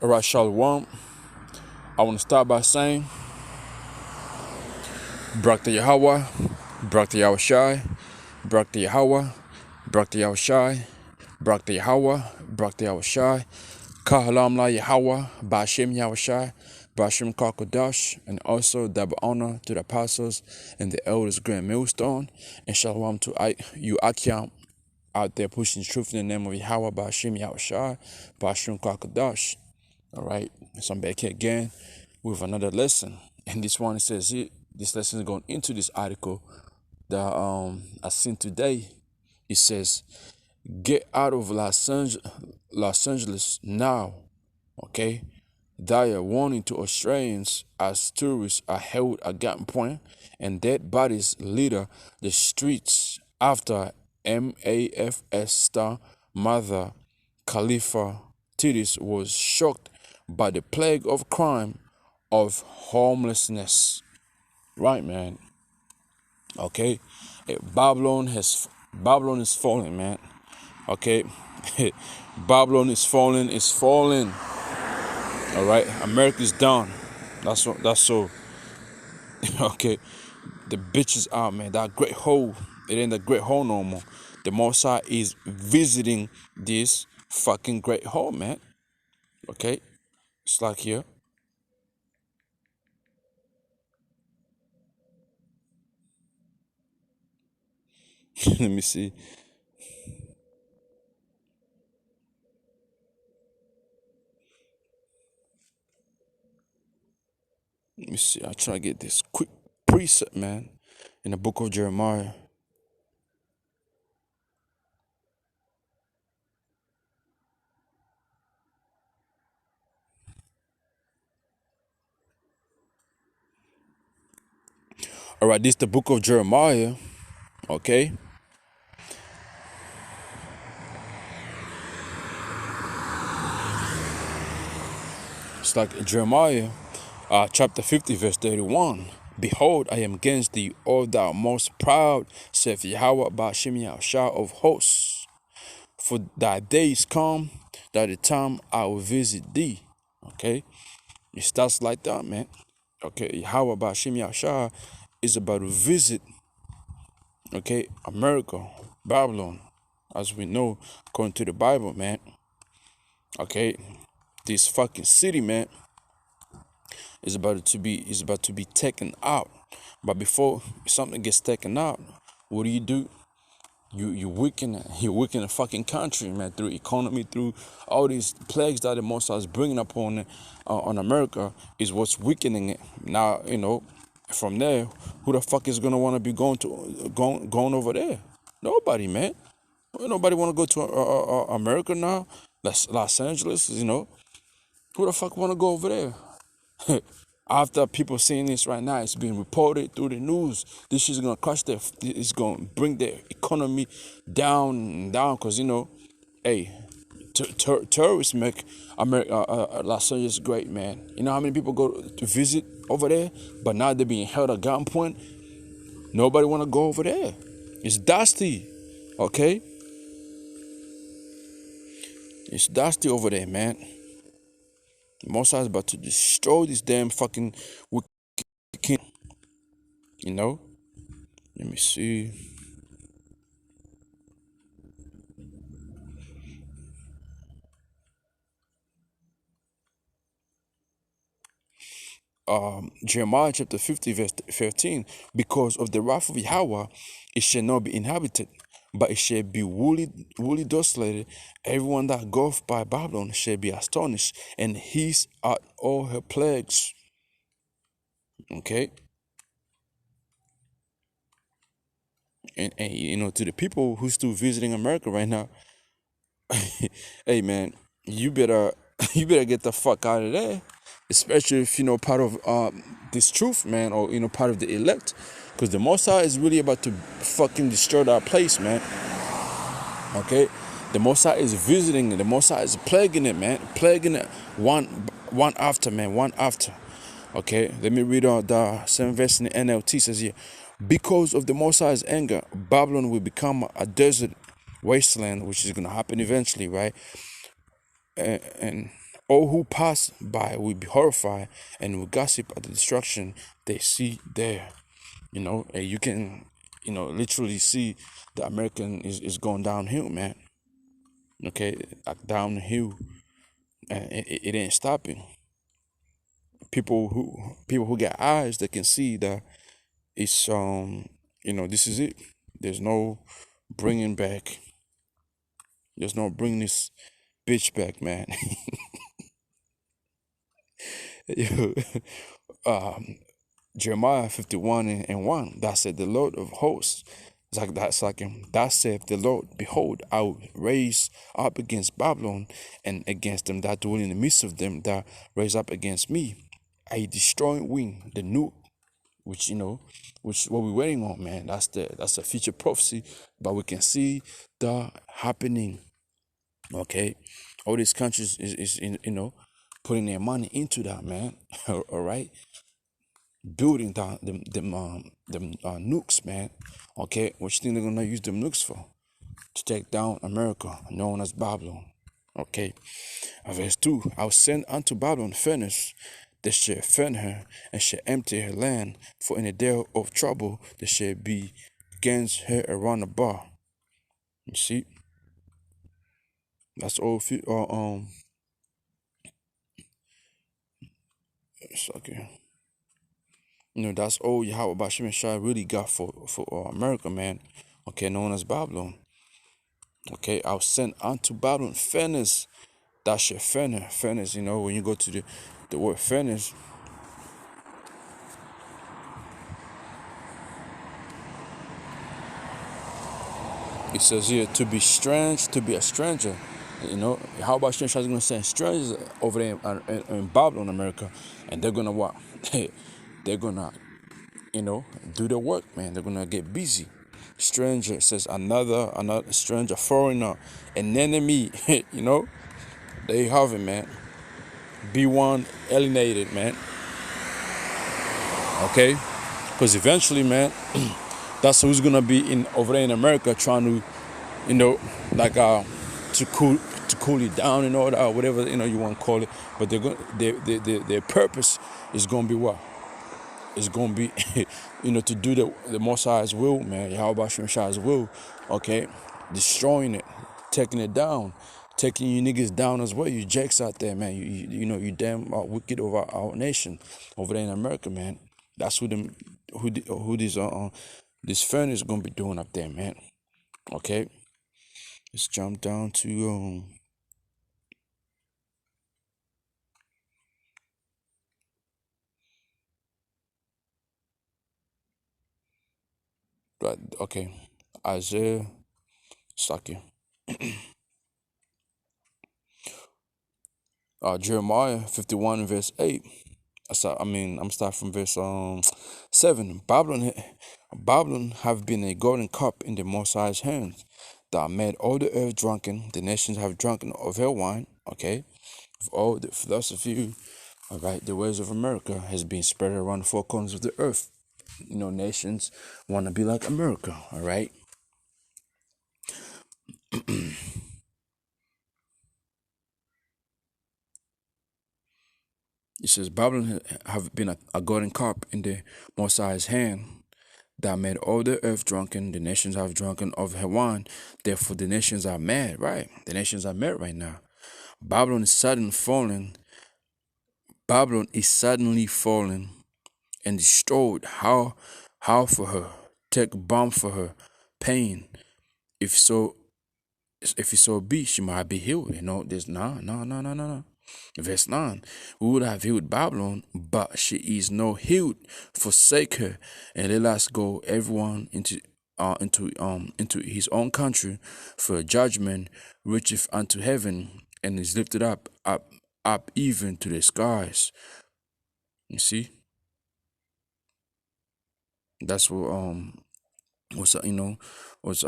All right, Shalom. I want to start by saying, Brak to Yahweh, Brak to Yahushai, Brak to Yahweh, Brak to Yahushai, Brak to Yahweh, Brak to Yahushai, Kahalam La Yahweh, Bashim Yahushai, Bashim Kakodash, and also double honor to the apostles and the elders, Grand Millstone, and Shalom to you Akyam out there pushing truth in the name of Yahweh, Bashim Yahushai, Bashim Kakodash. All right, so I'm back here again with another lesson, and this one says here, this lesson is going into this article that I seen today. It says, "Get out of Los Angeles now." Okay, dire warning to Australians as tourists are held at gunpoint and dead bodies litter the streets after MAFS star mother Khalifa Tidis was shocked by the plague of crime of homelessness. Right, man. Okay, Babylon is falling, man. Okay, Babylon is falling. It's falling. All right, America's done. That's so. Okay, the bitch is out, man. That great hole, it ain't a great hole no more. The Mossad is visiting this fucking great hole, man. Okay, it's like here. Let me see. Let me see. I try to get this quick precept, man, in the book of Jeremiah. All right, this is the book of Jeremiah. Okay. It's like Jeremiah, chapter 50, verse 31. Behold, I am against thee, O thou most proud, saith Yahweh Ba'ashem Yahushua of hosts. For thy days come, that the time I will visit thee. Okay? It starts like that, man. Okay, Yahweh Ba'ashem Yahushua is about to visit, okay, America, Babylon, as we know, according to the Bible, man. Okay, this fucking city, man, is about to be taken out. But before something gets taken out, what do? You weaken the fucking country, man, through economy, through all these plagues that the Mossad is bringing up on America is what's weakening it. Now, from there, who the fuck is gonna want to be going over there? Nobody, man. Nobody want to go to America now. Los Angeles, who the fuck want to go over there? After people seeing this right now, it's being reported through the news. This shit's gonna crush it's gonna bring their economy down, cause hey, tourists make America, Los Angeles great, man. You know how many people go to visit over there, but now they're being held at gunpoint. Nobody wanna go over there. It's dusty, okay? It's dusty over there, man. Mossad is about to destroy this damn fucking wicked king. Let me see. Jeremiah chapter 50, verse 13. Because of the wrath of Yahweh, it shall not be inhabited, but it shall be wholly desolated. Everyone that goeth by Babylon shall be astonished and hiss at all her plagues. Okay? And to the people who's still visiting America right now, hey man, you better get the fuck out of there. Especially if part of this truth, man, or part of the elect. Because the Mossad is really about to fucking destroy that place, man. Okay? The Mossad is visiting it. The Mossad is plaguing it, man. Plaguing it one after, man. One after. Okay? Let me read out the 7 verse in the NLT. Says here, because of the Mossad's anger, Babylon will become a desert wasteland, which is going to happen eventually, right? And All who pass by will be horrified and will gossip at the destruction they see there. And you can, literally see the American is going downhill, man. Okay, like downhill, and it ain't stopping. People who get eyes, they can see that it's this is it. There's no bringing back. There's no bringing this bitch back, man. Yo, um, Jeremiah 51 and 1, that said, the Lord of hosts, that saith the Lord, behold, I will raise up against Babylon and against them that dwell in the midst of them that raise up against me a destroying wind, the nuke, which what we're waiting on, man. That's a future prophecy, but we can see the happening. Okay, all these countries is putting their money into that, man. All right, building down them nukes, man. Okay, what you think they're gonna use them nukes for? To take down America, known as Babylon. Okay, verse 2: I'll send unto Babylon furnace, they shall fan her, and shall empty her land, for in a day of trouble there shall be against her around about. You see, that's all. It's okay. That's all Yahweh Bashim Shai really got for America, man. Okay, known as Babylon. Okay, I'll send unto Babylon furnace, that shall fan her. Furnace, when you go to the word furnace, it says here to be strange, to be a stranger. How about strange? Is going to send strangers over there in Babylon, America, and they're gonna what? They're gonna, do the work, man. They're gonna get busy. Stranger says another stranger, foreigner, an enemy. There you have it, man. B1 alienated, man. Okay, because eventually, man, that's who's gonna be in over there in America trying to, like to cool it down and all that, whatever you want to call it. But they're going their purpose is gonna be what? It's gonna be, to do the Most High's will, man. Yahweh Shai's will, okay? Destroying it, taking it down, taking you niggas down as well. You jakes out there, man. You damn wicked over our nation, over there in America, man. That's who this furnace gonna be doing up there, man. Okay, let's jump down to but okay, Isaiah, Saki, Jeremiah 51 verse 8. I'm starting from verse 7. Babylon have been a golden cup in the Most High's hands, that made all the earth drunken. The nations have drunken of her wine. Okay, of all the philosophy, all right, the ways of America has been spread around the four corners of the earth. Nations want to be like America. All right. It says Babylon have been a golden cup in the Most High's hand, that made all the earth drunken. The nations have drunken of her wine. Therefore, the nations are mad, right? The nations are mad right now. Babylon is suddenly falling. Babylon is suddenly falling and destroyed. How for her? Take bomb for her. Pain. If so, if it so be, she might be healed. There's no. Verse 9, we would have healed Babylon, but she is no healed. Forsake her, and let us go everyone into his own country, for judgment reacheth unto heaven, and is lifted up even to the skies. You see, that's what what's what's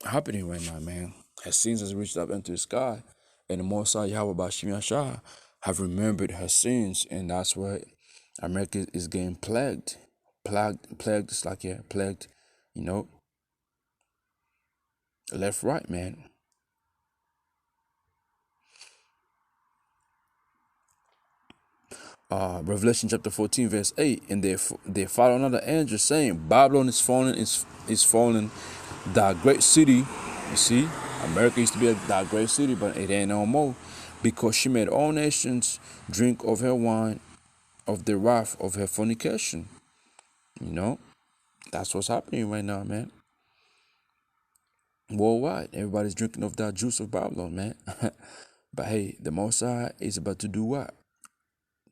happening right now, man. Her sins has reached up into the sky, and the Most High Yahweh Bashim Yashah have remembered her sins, and that's why America is getting plagued. Plagued, it's like, yeah, plagued, left, right, man. Revelation chapter 14, verse 8, and they follow another angel saying, Babylon is falling, is falling, that great city. You see, America used to be that great city, but it ain't no more, because she made all nations drink of her wine, of the wrath of her fornication. You know, that's what's happening right now, man. Worldwide, everybody's drinking of that juice of Babylon, man. But hey, the Most High is about to do what?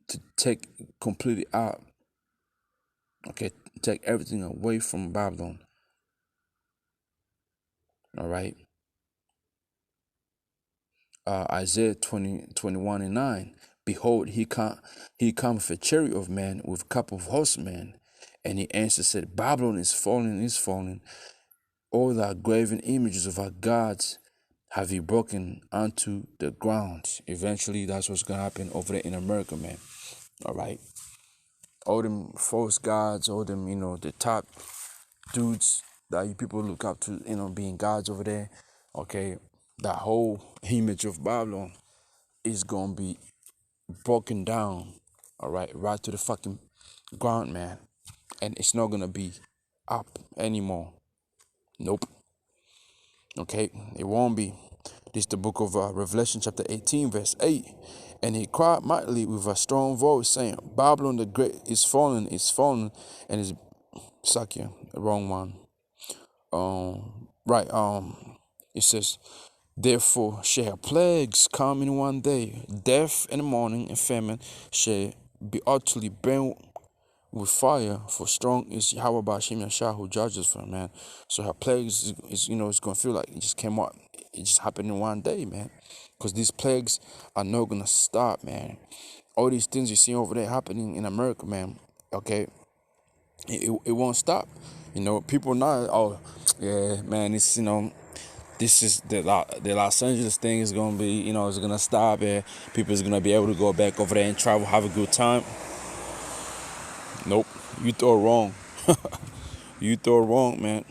To take completely out. Okay, take everything away from Babylon. All right. Isaiah 20:21 and 9. Behold, he cometh a chariot of men with a couple of horsemen. And he answered, said, Babylon is falling, is falling. All the graven images of our gods have he broken onto the ground. Eventually, that's what's going to happen over there in America, man. All right. All them false gods, all them, the top dudes that you people look up to, being gods over there. Okay. That whole image of Babylon is going to be broken down. All right to the fucking ground, man. And it's not going to be up anymore. Nope. Okay, it won't be. This is the book of Revelation chapter 18, verse 8. And he cried mightily with a strong voice, saying, Babylon the great is fallen, and is Sakya, the wrong one. Right, it says, therefore shall plagues come in one day, death in the morning, and famine shall be utterly burned with fire, for strong is Yahweh Bashim Yashah who judges for man. So her plagues is it's gonna feel like it just came out, it just happened in one day, man. Because these plagues are not gonna stop, man. All these things you see over there happening in America, man. Okay, it won't stop. People now, oh yeah, man, it's this is the Los Angeles thing is gonna be, it's gonna stop, and people is gonna be able to go back over there and travel, have a good time. Nope, you thought wrong. You thought wrong, man.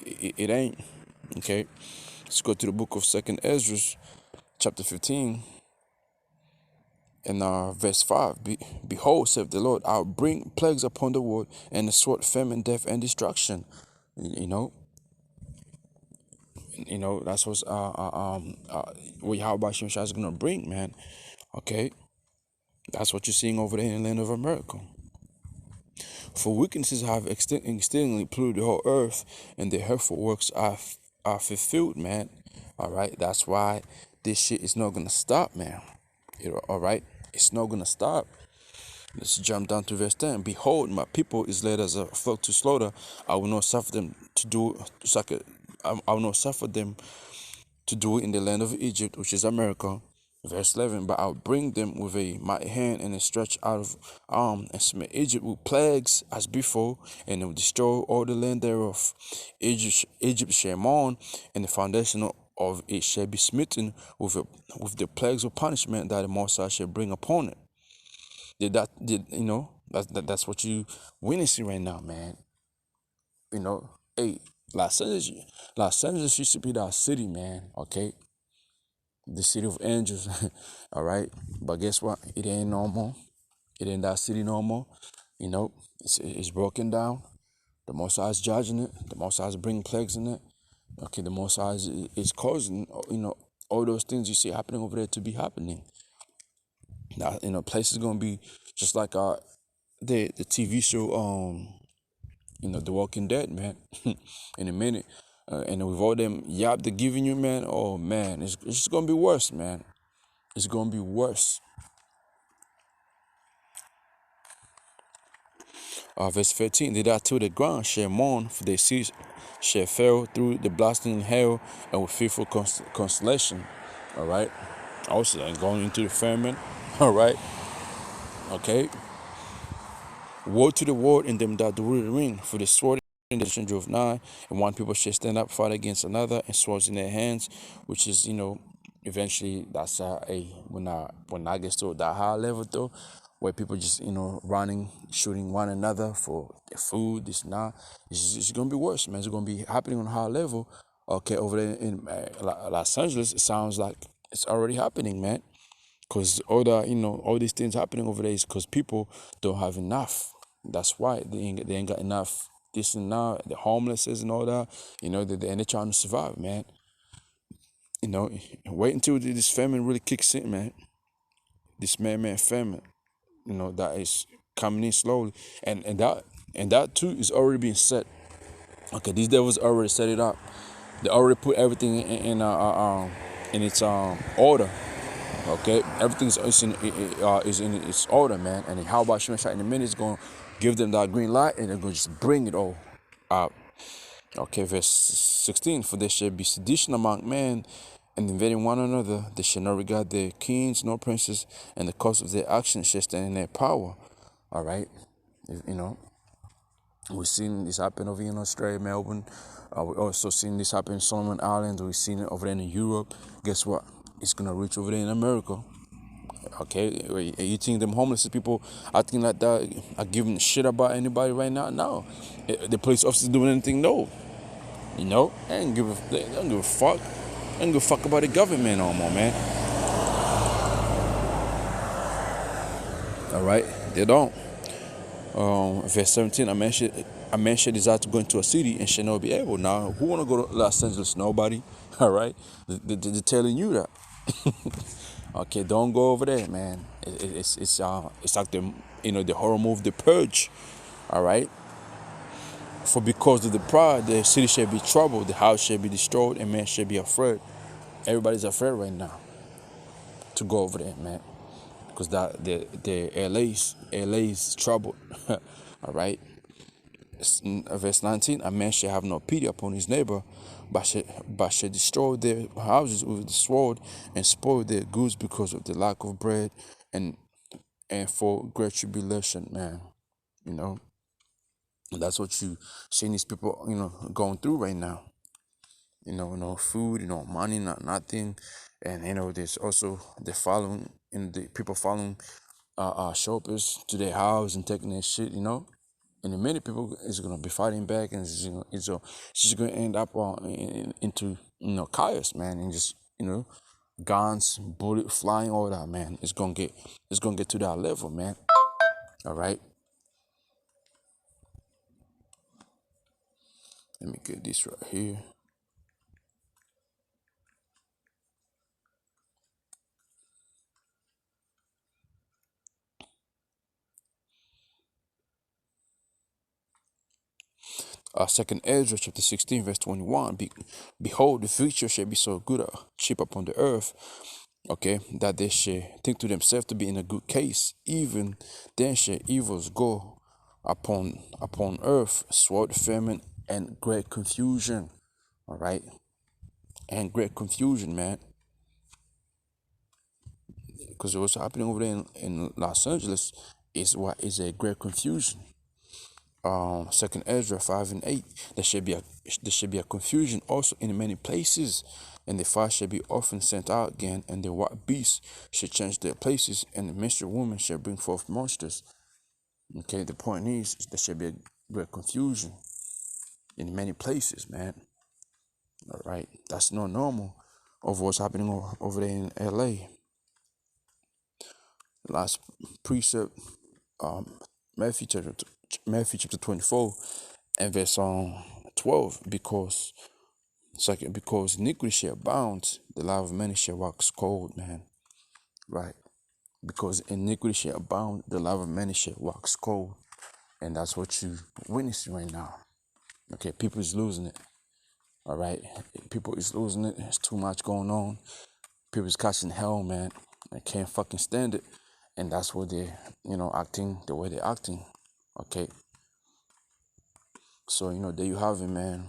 It ain't. Okay, let's go to the book of Second Ezra, chapter 15, and verse 5. Behold, saith the Lord, I'll bring plagues upon the world, and the sword, famine, death, and destruction. That's what Yahweh Shemshah is gonna bring, man. Okay, that's what you're seeing over there in the land of America. For wickednesses have exceedingly polluted the whole earth, and their hurtful works are fulfilled, man. All right, that's why this shit is not gonna stop, man. All right, it's not gonna stop. Let's jump down to verse 10. Behold, my people is led as a flock to slaughter. I will not suffer them to do I will not suffer them to do it in the land of Egypt, which is America. Verse 11, but I'll bring them with a mighty hand and a stretch out of arm, and smite Egypt with plagues as before, and will destroy all the land thereof. Egypt shall mourn, and the foundation of it shall be smitten with the plagues of punishment that the Most High shall bring upon it. That's what you witnessing right now, man. Hey, Los Angeles used to be that city, man. Okay, the city of angels. All right, but guess what? It ain't no more. It ain't that city no more. It's broken down. The Most High is judging it. The Most High is bringing plagues in it. Okay, the Most High is causing all those things you see happening over there to be happening. Now, place is gonna be just like the TV show The Walking Dead, man. In a minute, and with all them yap they're giving you, man. Oh man, it's just gonna be worse, man. It's gonna be worse. Verse 13, they that till the ground shall mourn, for their seeds shall fail through the blasting hail and with fearful constellation. All right. Also, and going into the famine. All right. Okay. Woe to the world and them that rule the ring, for the sword in the stranger of nine, and one people shall stand up, fight against another, and swords in their hands, which is, eventually that's when I get to that high level though, where people just running, shooting one another for their food, this and that. It's gonna be worse, man. It's gonna be happening on a high level. Okay, over there in Los Angeles, it sounds like it's already happening, man. Cause all these things happening over there is because people don't have enough. That's why they ain't got enough. This and now the homelesses and all that. They're trying to survive, man. You know, wait until this famine really kicks in, man. This man famine. That is coming in slowly, and that too is already being set. Okay, these devils already set it up. They already put everything in its order. Okay, everything's is in its order, man. And how about Shemeshai in a minute is going to give them that green light, and they're going to just bring it all out. Okay, verse 16. For there shall be sedition among men, and invading one another. They shall not regard their kings nor princes, and the cause of their actions shall stand in their power. All right, you know. We've seen this happen over here in Australia, Melbourne. We also seen this happen in Solomon Islands. We've seen it over there in Europe. Guess what? It's gonna reach over there in America. Okay, you think them homeless people acting like that are giving a shit about anybody right now? No, the police officers doing anything? No, they don't give a fuck. They don't give a fuck about the government no more, man. All right, they don't. Verse 17, a man shall desire to go into a city and shall not be able. Now, who want to go to Los Angeles? Nobody. All right, they're telling you that. Okay, don't go over there, man. It's like the horror movie The Purge. All right. For because of the pride, the city shall be troubled, the house shall be destroyed, and man shall be afraid. Everybody's afraid right now to go over there, man, because that the LA's troubled. All right. Verse 19, a man shall have no pity upon his neighbor, but shall destroy their houses with the sword and spoil their goods because of the lack of bread and for great tribulation, man. You know, and that's what you seeing these people, going through right now. No food, money, not nothing, and there's also the following, the people following shoppers to their house and taking their shit, and many people is gonna be fighting back, and it's just gonna end up into chaos, man, and just guns, bullet flying, all that, man. It's gonna get to that level, man. All right. Let me get this right here. 2nd Ezra chapter 16 verse 21. Behold, the future shall be so good, cheap upon the earth, okay, that they shall think to themselves to be in a good case. Even then shall evils go upon earth, sword, famine, and great confusion. All right, and great confusion, man, because what's happening over there in Los Angeles is what is a great confusion. 2nd Ezra 5 and 8. There shall be a confusion also in many places, and the fire shall be often sent out again, and the wild beasts shall change their places, and the menstrual woman shall bring forth monsters. Okay, the point is there shall be a great confusion in many places, man. All right, that's not normal over what's happening over there in LA. Last precept, Matthew chapter 24 and verse 12. Because iniquity shall abound, the love of many shall wax cold, man. Right. Because iniquity shall abound, the love of many shall wax cold. And that's what you witnessing right now. Okay, people is losing it. All right. People is losing it. There's too much going on. People is catching hell, man. I can't fucking stand it. And that's what they're, acting the way they're acting. Okay. So, there you have it, man.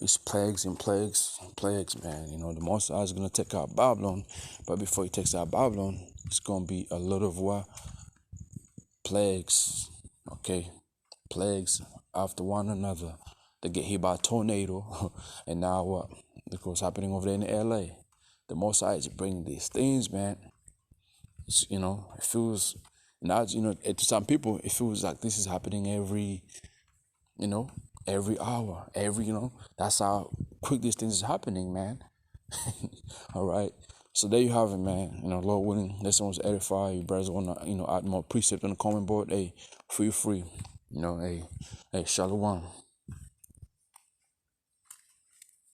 It's plagues and plagues and plagues, man. The Most High is going to take out Babylon. But before he takes out Babylon, it's going to be a lot of what? Plagues. Okay? Plagues after one another. They get hit by a tornado. And now what? Look what's happening over there in LA. The Most High is bringing these things, man. It's, it feels, now, to some people, it feels like this is happening every hour, that's how quick these things is happening, man. All right. So there you have it, man. Lord willing, this one was edified. You brothers want to, add more precept on the comment board. Hey, feel free. Hey, shalom.